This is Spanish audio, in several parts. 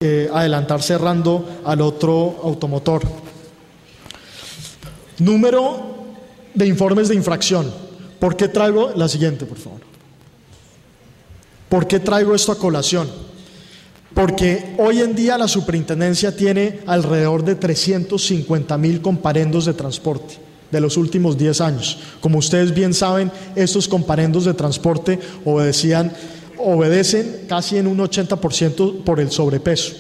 adelantar cerrando al otro automotor. Número de informes de infracción. ¿Por qué traigo la siguiente, por favor? ¿Por qué traigo esto a colación? Porque hoy en día la superintendencia tiene alrededor de 350.000 comparendos de transporte de los últimos 10 años. Como ustedes bien saben, estos comparendos de transporte obedecen casi en un 80% por el sobrepeso.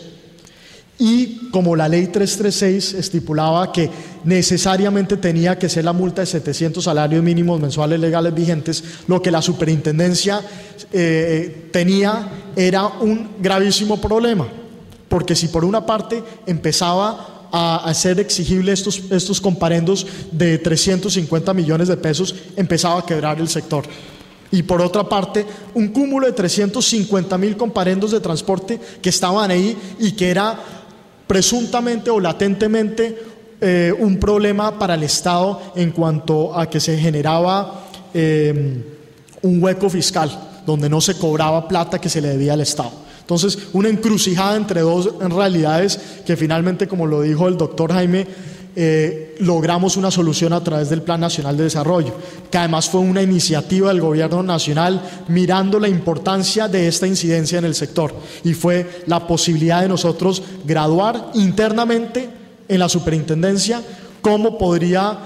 Y como la ley 336 estipulaba que necesariamente tenía que ser la multa de 700 salarios mínimos mensuales legales vigentes, lo que la superintendencia tenía era un gravísimo problema, porque si por una parte empezaba a ser exigible estos comparendos de 350 millones de pesos, empezaba a quebrar el sector. Y por otra parte, un cúmulo de 350.000 comparendos de transporte que estaban ahí y que era presuntamente o latentemente un problema para el Estado en cuanto a que se generaba un hueco fiscal donde no se cobraba plata que se le debía al Estado. Entonces, una encrucijada entre dos realidades que finalmente, como lo dijo el doctor Jaime, logramos una solución a través del Plan Nacional de Desarrollo, que además fue una iniciativa del Gobierno Nacional mirando la importancia de esta incidencia en el sector, y fue la posibilidad de nosotros graduar internamente en la superintendencia cómo podría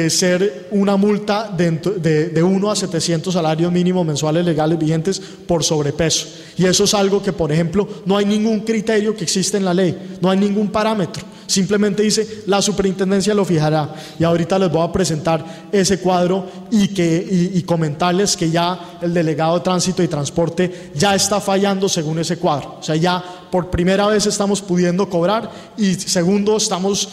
ser una multa de 1 a 700 salarios mínimos mensuales legales vigentes por sobrepeso. Y eso es algo que, por ejemplo, no hay ningún criterio que existe en la ley, no hay ningún parámetro. Simplemente dice, la superintendencia lo fijará. Y ahorita les voy a presentar ese cuadro y comentarles que ya el delegado de Tránsito y Transporte ya está fallando según ese cuadro. O sea, ya por primera vez estamos pudiendo cobrar, y segundo, estamos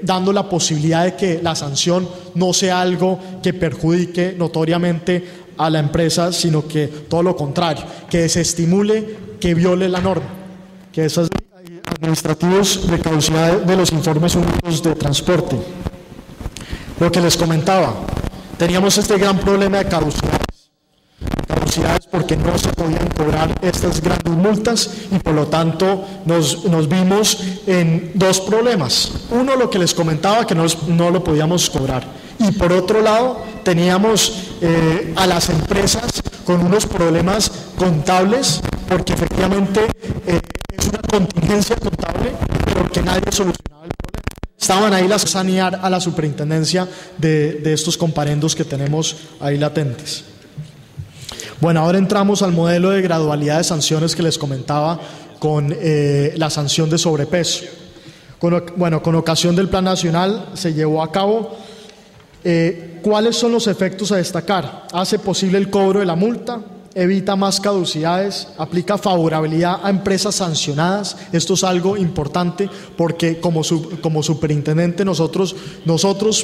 dando la posibilidad de que la sanción no sea algo que perjudique notoriamente a la empresa, sino que todo lo contrario, que desestimule que viole la norma, que esos administrativos de caducidad de los informes únicos de transporte. Lo que les comentaba, teníamos este gran problema de caducidades porque no se podían cobrar estas grandes multas, y por lo tanto nos vimos en dos problemas. Uno, lo que les comentaba, que no lo podíamos cobrar, y por otro lado teníamos a las empresas con unos problemas contables, porque efectivamente es una contingencia contable, pero que nadie solucionaba el problema. Estaban ahí las sanear a la superintendencia de estos comparendos que tenemos ahí latentes. Bueno, ahora entramos al modelo de gradualidad de sanciones que les comentaba con la sanción de sobrepeso. Con ocasión del Plan Nacional se llevó a cabo. ¿Cuáles son los efectos a destacar? Hace posible el cobro de la multa, evita más caducidades, aplica favorabilidad a empresas sancionadas. Esto es algo importante porque como superintendente nosotros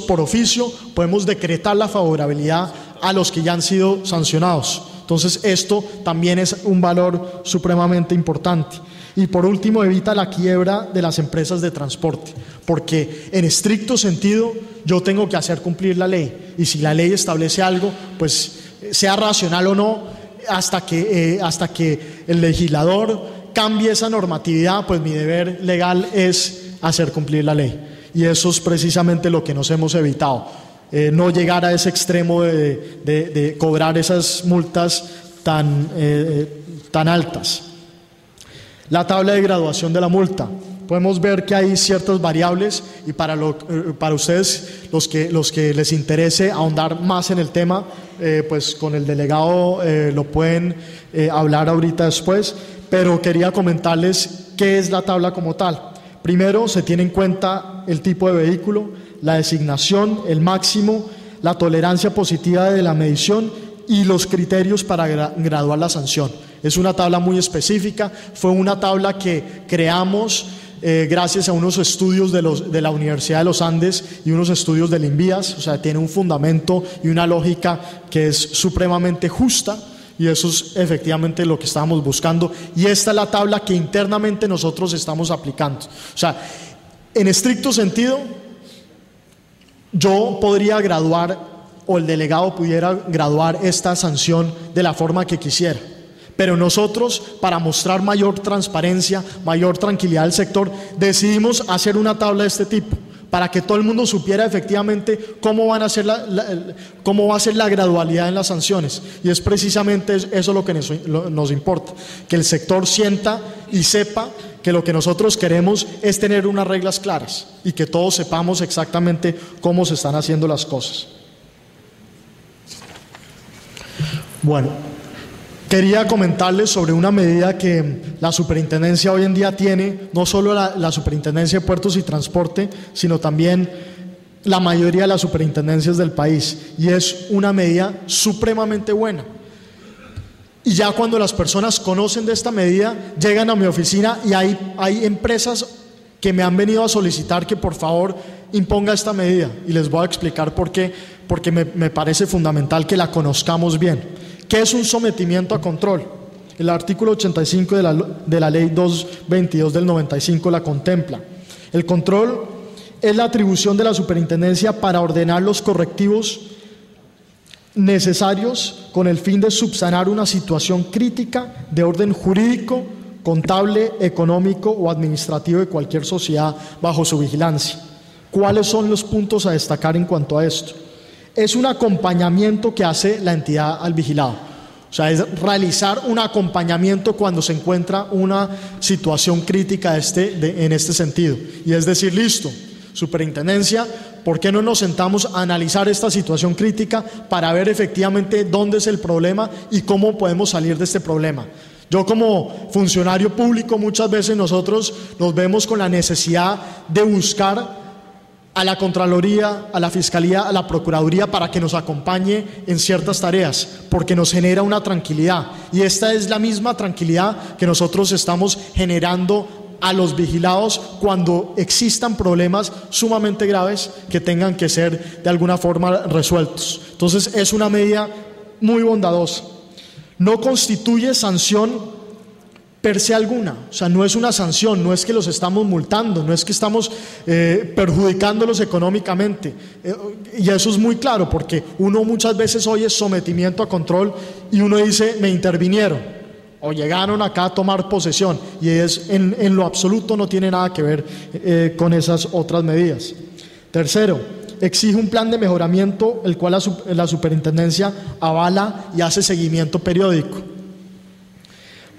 por oficio podemos decretar la favorabilidad a los que ya han sido sancionados. Entonces esto también es un valor supremamente importante. Y por último, evita la quiebra de las empresas de transporte, porque en estricto sentido yo tengo que hacer cumplir la ley, y si la ley establece algo, pues sea racional o no, hasta que el legislador cambie esa normatividad, pues mi deber legal es hacer cumplir la ley, y eso es precisamente lo que nos hemos evitado. No llegar a ese extremo de cobrar esas multas tan altas. La tabla de graduación de la multa. Podemos ver que hay ciertas variables, y para ustedes, los que les interese ahondar más en el tema, pues con el delegado lo pueden hablar ahorita después, pero quería comentarles qué es la tabla como tal. Primero, se tiene en cuenta el tipo de vehículo, la designación, el máximo, la tolerancia positiva de la medición y los criterios para graduar la sanción. Es una tabla muy específica, fue una tabla que creamos gracias a unos estudios de la Universidad de los Andes y unos estudios del INVIAS, o sea, tiene un fundamento y una lógica que es supremamente justa, y eso es efectivamente lo que estábamos buscando, y esta es la tabla que internamente nosotros estamos aplicando. O sea, en estricto sentido, yo podría graduar, o el delegado pudiera graduar esta sanción de la forma que quisiera, Pero nosotros, para mostrar mayor transparencia, mayor tranquilidad del sector, decidimos hacer una tabla de este tipo, para que todo el mundo supiera efectivamente cómo va a ser la gradualidad en las sanciones. Y es precisamente eso lo que nos importa, que el sector sienta y sepa que lo que nosotros queremos es tener unas reglas claras y que todos sepamos exactamente cómo se están haciendo las cosas. Bueno, quería comentarles sobre una medida que la superintendencia hoy en día tiene, no solo la superintendencia de puertos y transporte, sino también la mayoría de las superintendencias del país, y es una medida supremamente buena. Y ya cuando las personas conocen de esta medida, llegan a mi oficina y hay empresas que me han venido a solicitar que por favor imponga esta medida, y les voy a explicar por qué, porque me parece fundamental que la conozcamos bien. ¿Qué es un sometimiento a control? El artículo 85 de la Ley 222 del 95 la contempla. El control es la atribución de la superintendencia para ordenar los correctivos necesarios con el fin de subsanar una situación crítica de orden jurídico, contable, económico o administrativo de cualquier sociedad bajo su vigilancia. ¿Cuáles son los puntos a destacar en cuanto a esto? Es un acompañamiento que hace la entidad al vigilado. O sea, es realizar un acompañamiento cuando se encuentra una situación crítica en este sentido. Y es decir, listo, superintendencia, ¿por qué no nos sentamos a analizar esta situación crítica para ver efectivamente dónde es el problema y cómo podemos salir de este problema? Yo como funcionario público muchas veces nosotros nos vemos con la necesidad de buscar a la Contraloría, a la Fiscalía, a la Procuraduría para que nos acompañe en ciertas tareas, porque nos genera una tranquilidad, y esta es la misma tranquilidad que nosotros estamos generando a los vigilados cuando existan problemas sumamente graves que tengan que ser de alguna forma resueltos. Entonces es una medida muy bondadosa. No constituye sanción per se alguna, o sea, no es una sanción, no es que los estamos multando, no es que estamos perjudicándolos económicamente, y eso es muy claro, porque uno muchas veces oye sometimiento a control y uno dice me intervinieron o llegaron acá a tomar posesión, y en lo absoluto no tiene nada que ver con esas otras medidas. Tercero, exige un plan de mejoramiento el cual la superintendencia avala y hace seguimiento periódico.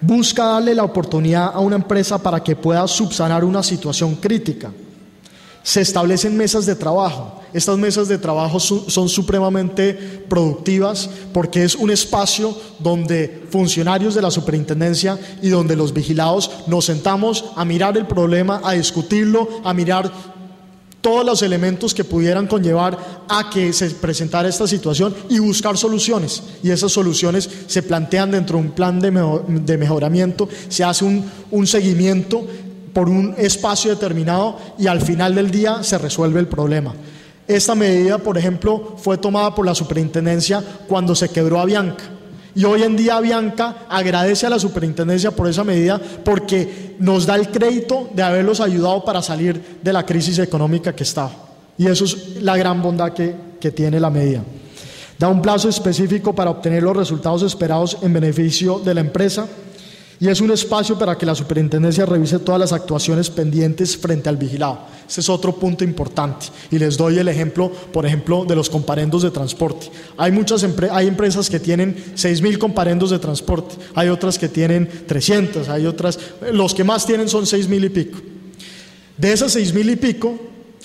Busca darle la oportunidad a una empresa para que pueda subsanar una situación crítica. Se establecen mesas de trabajo. Estas mesas de trabajo son supremamente productivas porque es un espacio donde funcionarios de la superintendencia y donde los vigilados nos sentamos a mirar el problema, a discutirlo, a mirar todos los elementos que pudieran conllevar a que se presentara esta situación y buscar soluciones. Y esas soluciones se plantean dentro de un plan de mejoramiento, se hace un seguimiento por un espacio determinado y al final del día se resuelve el problema. Esta medida, por ejemplo, fue tomada por la superintendencia cuando se quebró Avianca. Y hoy en día Avianca agradece a la superintendencia por esa medida porque nos da el crédito de haberlos ayudado para salir de la crisis económica que estaba. Y eso es la gran bondad que tiene la medida. Da un plazo específico para obtener los resultados esperados en beneficio de la empresa y es un espacio para que la superintendencia revise todas las actuaciones pendientes frente al vigilado. Ese es otro punto importante y les doy el ejemplo, por ejemplo, de los comparendos de transporte. Hay empresas que tienen 6.000 comparendos de transporte, hay otras que tienen 300, hay otras, los que más tienen son 6.000 y pico. De esas 6.000 y pico,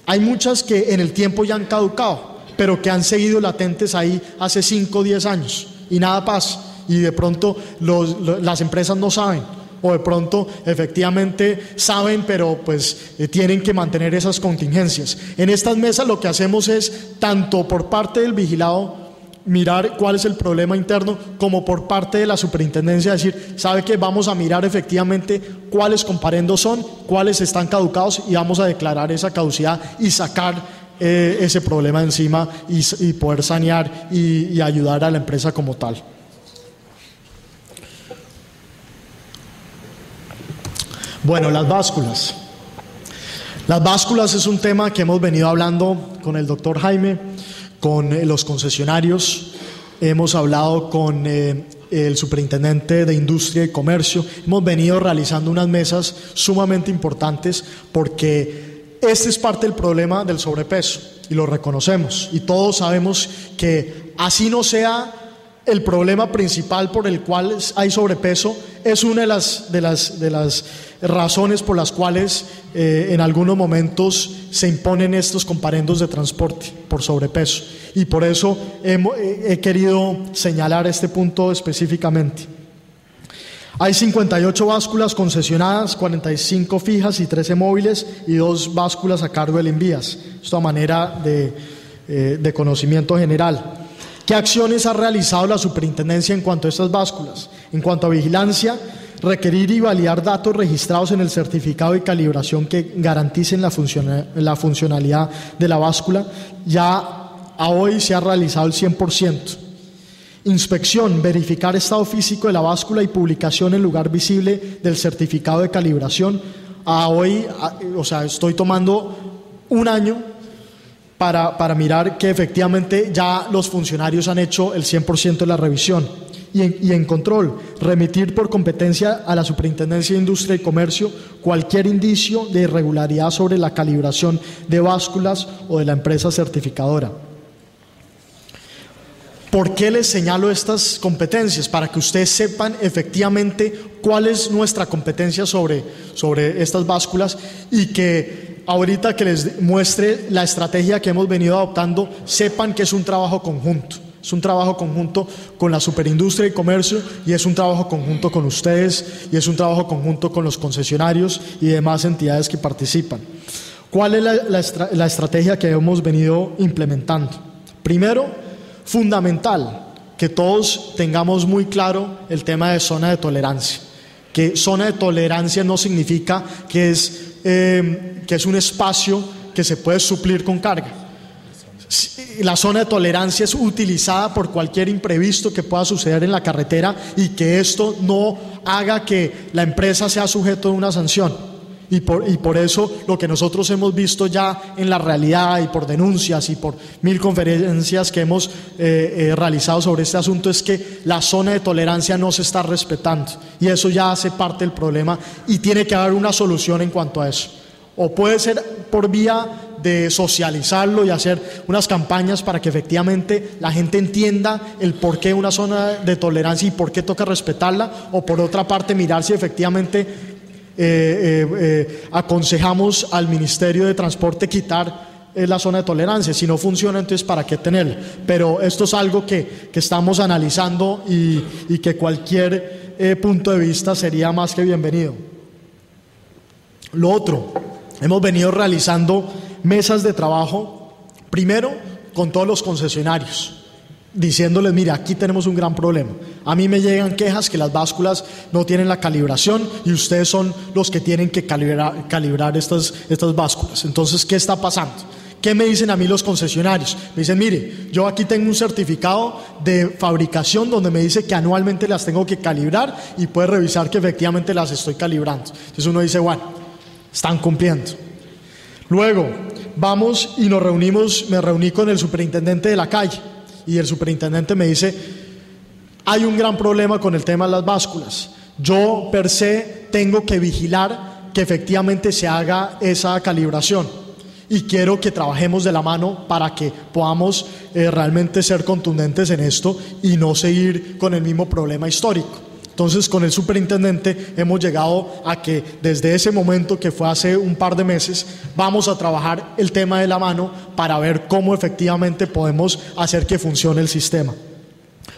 hay muchas que en el tiempo ya han caducado, pero que han seguido latentes ahí hace 5 o 10 años y nada pasa. Y de pronto las empresas no saben, o de pronto efectivamente saben, pero pues tienen que mantener esas contingencias. En estas mesas lo que hacemos es, tanto por parte del vigilado, mirar cuál es el problema interno, como por parte de la superintendencia, decir, sabe que vamos a mirar efectivamente cuáles comparendos son, cuáles están caducados y vamos a declarar esa caducidad y sacar ese problema encima y poder sanear y ayudar a la empresa como tal. Bueno, las básculas. Las básculas es un tema que hemos venido hablando con el doctor Jaime, con los concesionarios, hemos hablado con el superintendente de Industria y Comercio, hemos venido realizando unas mesas sumamente importantes porque este es parte del problema del sobrepeso y lo reconocemos y todos sabemos que así no sea el problema principal por el cual hay sobrepeso, es una de las razones por las cuales en algunos momentos se imponen estos comparendos de transporte por sobrepeso, y por eso he querido señalar este punto específicamente. Hay 58 básculas concesionadas, 45 fijas y 13 móviles y 2 básculas a cargo del Invías. Esto a manera de conocimiento general. ¿Qué acciones ha realizado la superintendencia en cuanto a estas básculas? En cuanto a vigilancia, requerir y validar datos registrados en el certificado de calibración que garanticen la funcionalidad de la báscula. Ya a hoy se ha realizado el 100%. Inspección, verificar estado físico de la báscula y publicación en lugar visible del certificado de calibración. A hoy, estoy tomando un año para mirar que efectivamente ya los funcionarios han hecho el 100% de la revisión. Y en control, remitir por competencia a la Superintendencia de Industria y Comercio cualquier indicio de irregularidad sobre la calibración de básculas o de la empresa certificadora. ¿Por qué les señalo estas competencias? Para que ustedes sepan efectivamente cuál es nuestra competencia sobre estas básculas, y que ahorita que les muestre la estrategia que hemos venido adoptando, sepan que es un trabajo conjunto. Es un trabajo conjunto con la Superindustria y Comercio, y es un trabajo conjunto con ustedes, y es un trabajo conjunto con los concesionarios y demás entidades que participan. ¿Cuál es la estrategia que hemos venido implementando? Primero, fundamental que todos tengamos muy claro el tema de zona de tolerancia. Que zona de tolerancia no significa que es un espacio que se puede suplir con carga. La zona de tolerancia es utilizada por cualquier imprevisto que pueda suceder en la carretera, y que esto no haga que la empresa sea sujeto de una sanción. Y por eso lo que nosotros hemos visto ya en la realidad, y por denuncias y por 1000 conferencias que hemos realizado sobre este asunto, es que la zona de tolerancia no se está respetando, y eso ya hace parte del problema, y tiene que haber una solución en cuanto a eso. O puede ser por vía de socializarlo y hacer unas campañas para que efectivamente la gente entienda el por qué una zona de tolerancia y por qué toca respetarla, o por otra parte mirar si efectivamente aconsejamos al Ministerio de Transporte quitar la zona de tolerancia. Si no funciona, entonces ¿para qué tenerla? Pero esto es algo que estamos analizando, y que cualquier punto de vista sería más que bienvenido. Lo otro, hemos venido realizando mesas de trabajo, primero con todos los concesionarios, diciéndoles: mire, aquí tenemos un gran problema. A mí me llegan quejas que las básculas no tienen la calibración, y ustedes son los que tienen que calibrar estas básculas. Entonces, ¿qué está pasando? ¿Qué me dicen a mí los concesionarios? Me dicen: mire, yo aquí tengo un certificado de fabricación donde me dice que anualmente las tengo que calibrar, y puede revisar que efectivamente las estoy calibrando. Entonces uno dice: bueno, están cumpliendo. Luego vamos y me reuní con el superintendente de la calle, y el superintendente me dice: hay un gran problema con el tema de las básculas. Yo per se tengo que vigilar que efectivamente se haga esa calibración, y quiero que trabajemos de la mano para que podamos realmente ser contundentes en esto y no seguir con el mismo problema histórico. Entonces, con el superintendente hemos llegado a que desde ese momento, que fue hace un par de meses, vamos a trabajar el tema de la mano para ver cómo efectivamente podemos hacer que funcione el sistema.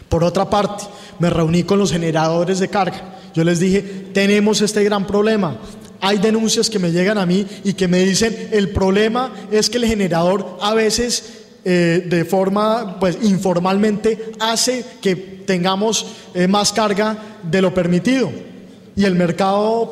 Por otra parte, me reuní con los generadores de carga. Yo les dije: tenemos este gran problema. Hay denuncias que me llegan a mí y que me dicen: el problema es que el generador a veces de forma informalmente hace que tengamos más carga de lo permitido, y el mercado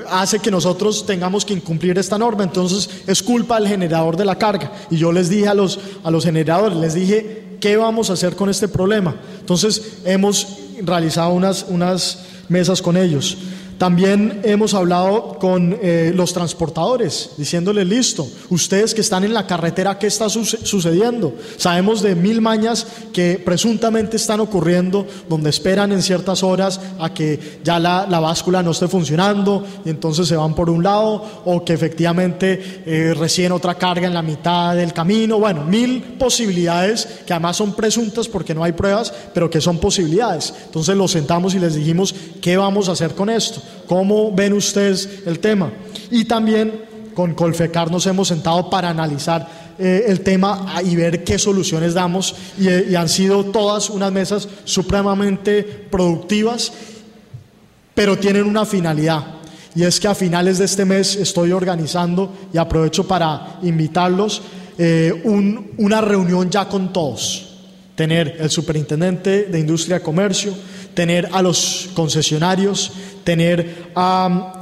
hace que nosotros tengamos que incumplir esta norma. Entonces es culpa del generador de la carga. Y yo les dije a los generadores, les dije: ¿qué vamos a hacer con este problema? Entonces hemos realizado unas mesas con ellos. También hemos hablado con los transportadores, diciéndoles: listo, ustedes que están en la carretera, ¿qué está sucediendo? Sabemos de 1000 mañas que presuntamente están ocurriendo, donde esperan en ciertas horas a que ya la báscula no esté funcionando y entonces se van por un lado, o que efectivamente reciben otra carga en la mitad del camino. Bueno, 1000 posibilidades que además son presuntas porque no hay pruebas, pero que son posibilidades. Entonces los sentamos y les dijimos: ¿qué vamos a hacer con esto? ¿Cómo ven ustedes el tema? Y también con Colfecar nos hemos sentado para analizar el tema y ver qué soluciones damos, y han sido todas unas mesas supremamente productivas, pero tienen una finalidad, y es que a finales de este mes estoy organizando, y aprovecho para invitarlos, una reunión ya con todos. Tener el superintendente de Industria y Comercio, tener a los concesionarios, tener a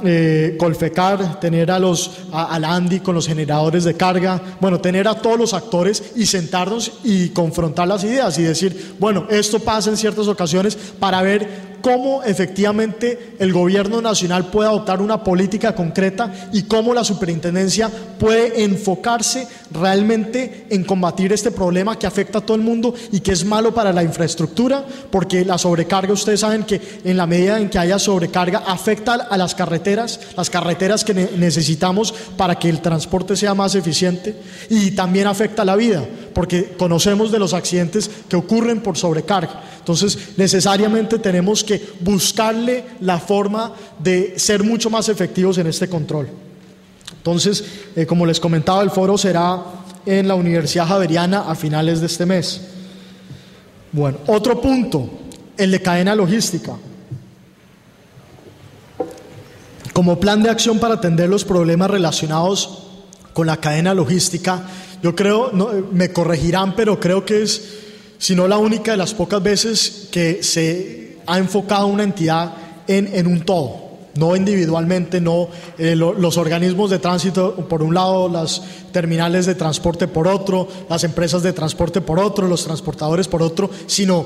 Colfecar, tener a la ANDI con los generadores de carga, bueno, tener a todos los actores y sentarnos y confrontar las ideas y decir: bueno, esto pasa en ciertas ocasiones, para ver cómo efectivamente el gobierno nacional puede adoptar una política concreta y cómo la superintendencia puede enfocarse realmente en combatir este problema que afecta a todo el mundo y que es malo para la infraestructura, porque la sobrecarga, ustedes saben que en la medida en que haya sobrecarga afecta a las carreteras que necesitamos para que el transporte sea más eficiente, y también afecta a la vida, porque conocemos de los accidentes que ocurren por sobrecarga. Entonces necesariamente tenemos que buscarle la forma de ser mucho más efectivos en este control. Entonces, como les comentaba, el foro será en la Universidad Javeriana a finales de este mes. Bueno, otro punto, el de cadena logística. Como plan de acción para atender los problemas relacionados con la cadena logística, yo creo, me corregirán, pero creo que es, si no la única de las pocas veces que se ha enfocado una entidad en un todo, no individualmente, no los organismos de tránsito por un lado, las terminales de transporte por otro, las empresas de transporte por otro, los transportadores por otro, sino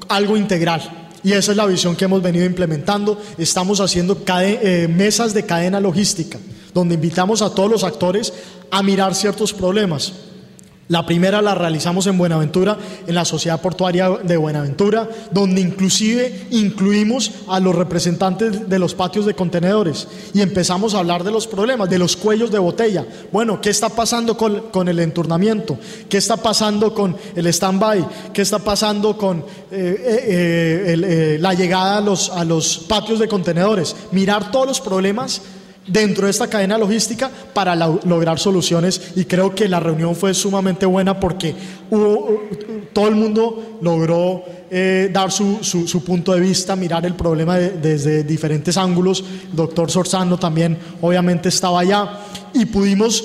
algo integral. Y esa es la visión que hemos venido implementando. Estamos haciendo mesas de cadena logística, donde invitamos a todos los actores a mirar ciertos problemas. La primera la realizamos en Buenaventura, en la Sociedad Portuaria de Buenaventura, donde inclusive incluimos a los representantes de los patios de contenedores y empezamos a hablar de los problemas, de los cuellos de botella. Bueno, ¿qué está pasando con el enturnamiento? ¿Qué está pasando con el stand-by? ¿Qué está pasando con la llegada a los patios de contenedores? Mirar todos los problemas dentro de esta cadena logística para lograr soluciones, y creo que la reunión fue sumamente buena porque todo el mundo logró dar su punto de vista, mirar el problema desde diferentes ángulos. El doctor Sorzano también obviamente estaba allá y pudimos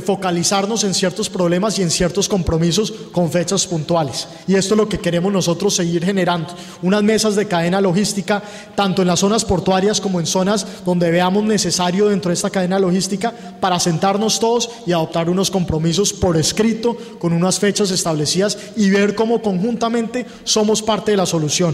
focalizarnos en ciertos problemas y en ciertos compromisos con fechas puntuales, y esto es lo que queremos nosotros seguir generando, unas mesas de cadena logística tanto en las zonas portuarias como en zonas donde veamos necesario dentro de esta cadena logística, para sentarnos todos y adoptar unos compromisos por escrito con unas fechas establecidas y ver cómo conjuntamente somos parte de la solución.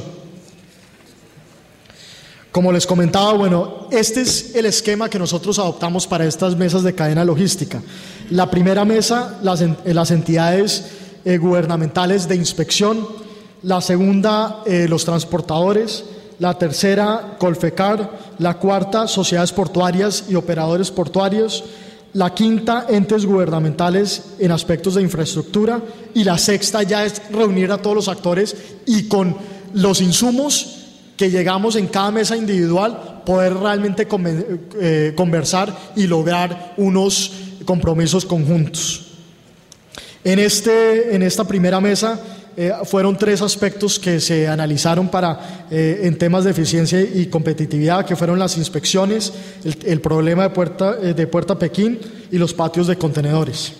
Como les comentaba, bueno, este es el esquema que nosotros adoptamos para estas mesas de cadena logística. La primera mesa, las entidades gubernamentales de inspección; la segunda, los transportadores; la tercera, Colfecar; la cuarta, sociedades portuarias y operadores portuarios; la quinta, entes gubernamentales en aspectos de infraestructura; y la sexta ya es reunir a todos los actores y con los insumos que llegamos en cada mesa individual poder realmente conversar y lograr unos compromisos conjuntos. En esta primera mesa fueron 3 aspectos que se analizaron en temas de eficiencia y competitividad, que fueron las inspecciones, el problema de Puerta Pekín y los patios de contenedores.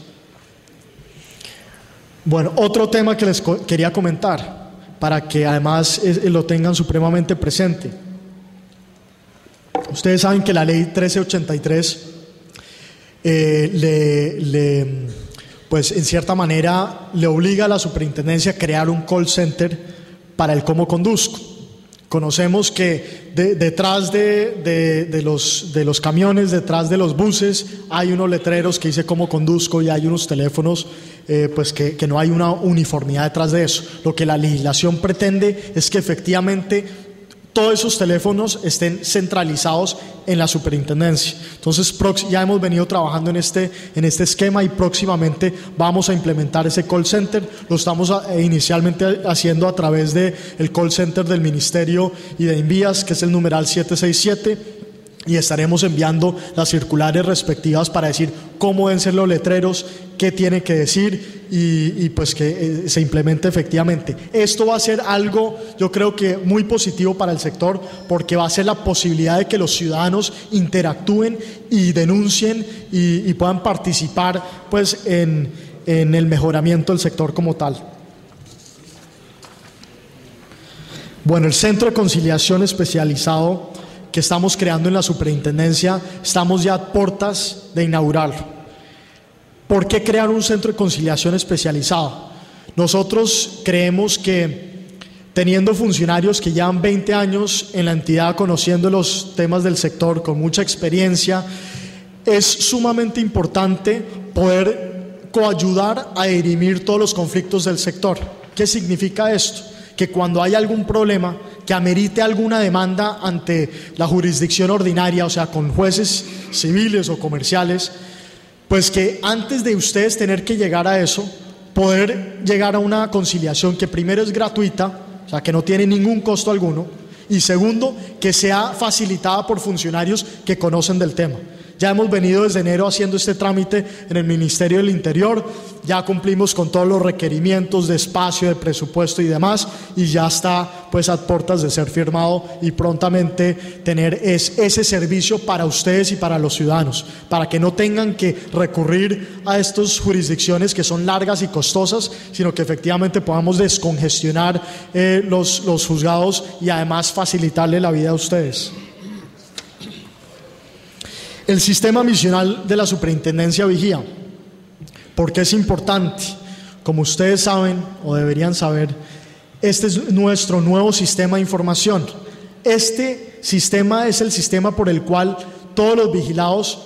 Bueno, otro tema que les quería comentar, para que además lo tengan supremamente presente. Ustedes saben que la ley 1383 pues en cierta manera le obliga a la superintendencia a crear un call center para el cómo conduzco. Conocemos que detrás de los camiones, detrás de los buses, hay unos letreros que dice cómo conduzco y hay unos teléfonos pues que no hay una uniformidad detrás de eso. Lo que la legislación pretende es que efectivamente todos esos teléfonos estén centralizados en la superintendencia. Entonces ya hemos venido trabajando en este esquema y próximamente vamos a implementar ese call center. Lo estamos inicialmente haciendo a través del call center del Ministerio y de Invías, que es el numeral 767. Y estaremos enviando las circulares respectivas para decir cómo deben ser los letreros, qué tiene que decir y pues que se implemente efectivamente. Esto va a ser algo, yo creo que muy positivo para el sector, porque va a ser la posibilidad de que los ciudadanos interactúen y denuncien y puedan participar pues en el mejoramiento del sector como tal. Bueno, el Centro de Conciliación Especializado que estamos creando en la superintendencia, estamos ya a puertas de inaugurarlo. ¿Por qué crear un centro de conciliación especializado? Nosotros creemos que teniendo funcionarios que llevan 20 años en la entidad, conociendo los temas del sector, con mucha experiencia, es sumamente importante poder coayudar a dirimir todos los conflictos del sector. ¿Qué significa esto? Que cuando hay algún problema que amerite alguna demanda ante la jurisdicción ordinaria, o sea, con jueces civiles o comerciales, pues que antes de ustedes tener que llegar a eso, poder llegar a una conciliación que primero es gratuita, o sea, que no tiene ningún costo alguno, y segundo, que sea facilitada por funcionarios que conocen del tema. Ya hemos venido desde enero haciendo este trámite en el Ministerio del Interior, ya cumplimos con todos los requerimientos de espacio, de presupuesto y demás, y ya está pues a puertas de ser firmado y prontamente tener ese servicio para ustedes y para los ciudadanos, para que no tengan que recurrir a estas jurisdicciones que son largas y costosas, sino que efectivamente podamos descongestionar los juzgados y además facilitarle la vida a ustedes. El sistema misional de la Superintendencia Vigía. ¿Por qué es importante? Como ustedes saben o deberían saber, este es nuestro nuevo sistema de información. Este sistema es el sistema por el cual todos los vigilados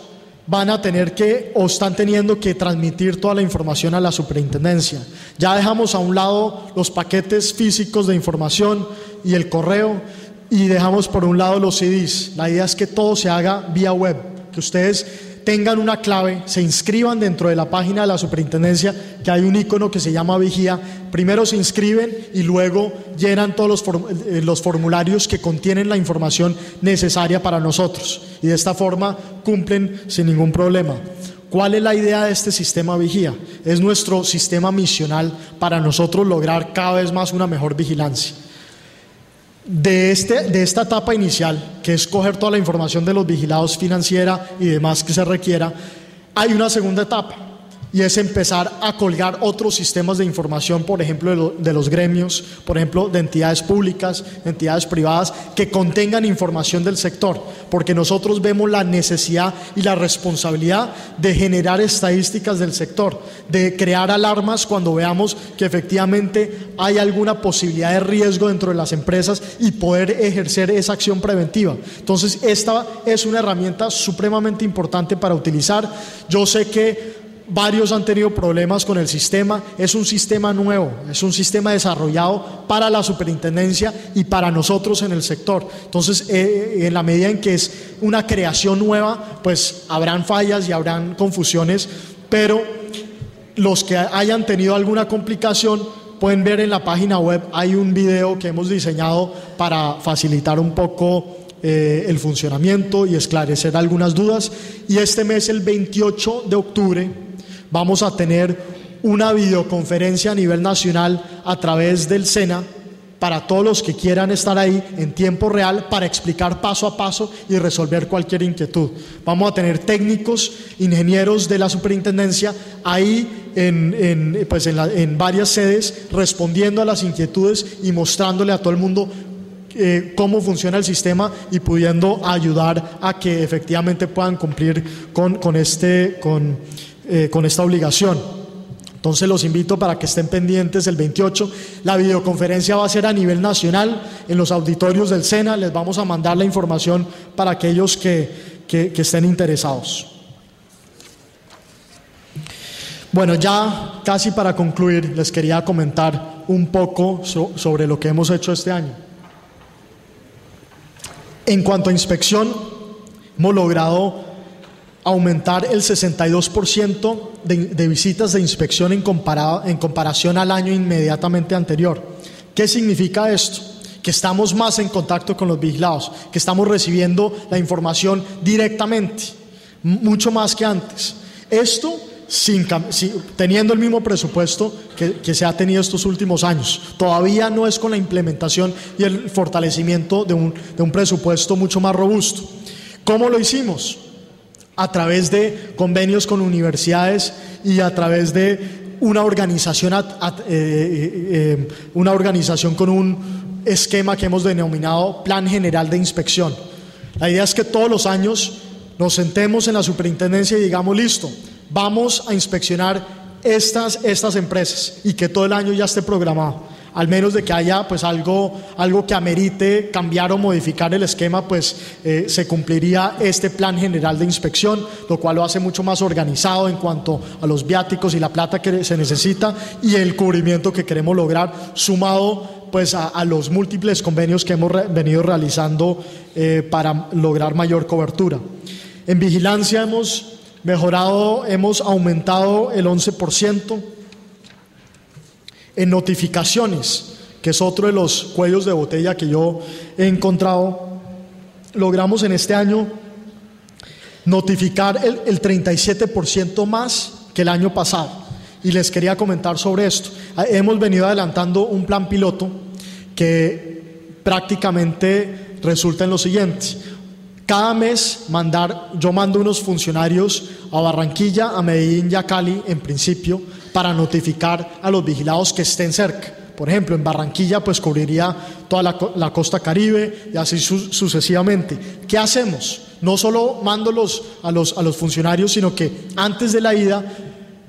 van a tener que o están teniendo que transmitir toda la información a la superintendencia. Ya dejamos a un lado los paquetes físicos de información y el correo y dejamos por un lado los CDs. La idea es que todo se haga vía web, que ustedes tengan una clave, se inscriban dentro de la página de la superintendencia, que hay un icono que se llama Vigía. Primero se inscriben y luego llenan todos los formularios que contienen la información necesaria para nosotros, y de esta forma cumplen sin ningún problema. ¿Cuál es la idea de este sistema Vigía? Es nuestro sistema misional para nosotros lograr cada vez más una mejor vigilancia. De esta etapa inicial, que es coger toda la información de los vigilados financiera y demás que se requiera, hay una segunda etapa, y es empezar a colgar otros sistemas de información, por ejemplo de los gremios, por ejemplo de entidades públicas, entidades privadas, que contengan información del sector, porque nosotros vemos la necesidad y la responsabilidad de generar estadísticas del sector, de crear alarmas cuando veamos que efectivamente hay alguna posibilidad de riesgo dentro de las empresas y poder ejercer esa acción preventiva. Entonces esta es una herramienta supremamente importante para utilizar. Yo sé que varios han tenido problemas con el sistema. Es un sistema nuevo, es un sistema desarrollado para la superintendencia y para nosotros en el sector. Entonces, en la medida en que es una creación nueva, pues habrán fallas y habrán confusiones, pero los que hayan tenido alguna complicación pueden ver en la página web, hay un video que hemos diseñado para facilitar un poco el funcionamiento y esclarecer algunas dudas. Y este mes, el 28 de octubre, vamos a tener una videoconferencia a nivel nacional a través del SENA para todos los que quieran estar ahí en tiempo real para explicar paso a paso y resolver cualquier inquietud. Vamos a tener técnicos, ingenieros de la superintendencia ahí en varias sedes respondiendo a las inquietudes y mostrándole a todo el mundo cómo funciona el sistema y pudiendo ayudar a que efectivamente puedan cumplir con esta obligación. Entonces los invito para que estén pendientes el 28. La videoconferencia va a ser a nivel nacional en los auditorios del SENA. Les vamos a mandar la información para aquellos que estén interesados. Bueno, ya casi para concluir, les quería comentar un poco sobre lo que hemos hecho este año. En cuanto a inspección, hemos logrado aumentar el 62% de visitas de inspección en comparación al año inmediatamente anterior. ¿Qué significa esto? Que estamos más en contacto con los vigilados, que estamos recibiendo la información directamente, mucho más que antes. Esto teniendo el mismo presupuesto que se ha tenido estos últimos años. Todavía no es con la implementación y el fortalecimiento de un presupuesto mucho más robusto. ¿Cómo lo hicimos? A través de convenios con universidades y a través de una organización con un esquema que hemos denominado Plan General de Inspección. La idea es que todos los años nos sentemos en la superintendencia y digamos: listo, vamos a inspeccionar estas empresas, y que todo el año ya esté programado. Al menos de que haya pues algo que amerite cambiar o modificar el esquema, pues se cumpliría este plan general de inspección, lo cual lo hace mucho más organizado en cuanto a los viáticos y la plata que se necesita y el cubrimiento que queremos lograr, sumado pues a los múltiples convenios que hemos venido realizando para lograr mayor cobertura. En vigilancia hemos aumentado el 11%. En notificaciones, que es otro de los cuellos de botella que yo he encontrado, logramos en este año notificar el 37% más que el año pasado. Y les quería comentar sobre esto. Hemos venido adelantando un plan piloto que prácticamente resulta en lo siguiente: cada mes yo mando unos funcionarios a Barranquilla, a Medellín y a Cali, en principio, para notificar a los vigilados que estén cerca. Por ejemplo, en Barranquilla pues cubriría toda la costa Caribe y así sucesivamente. ¿Qué hacemos? No solo mando a los funcionarios, sino que antes de la ida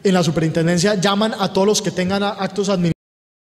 en la superintendencia llaman a todos los que tengan actos administrativos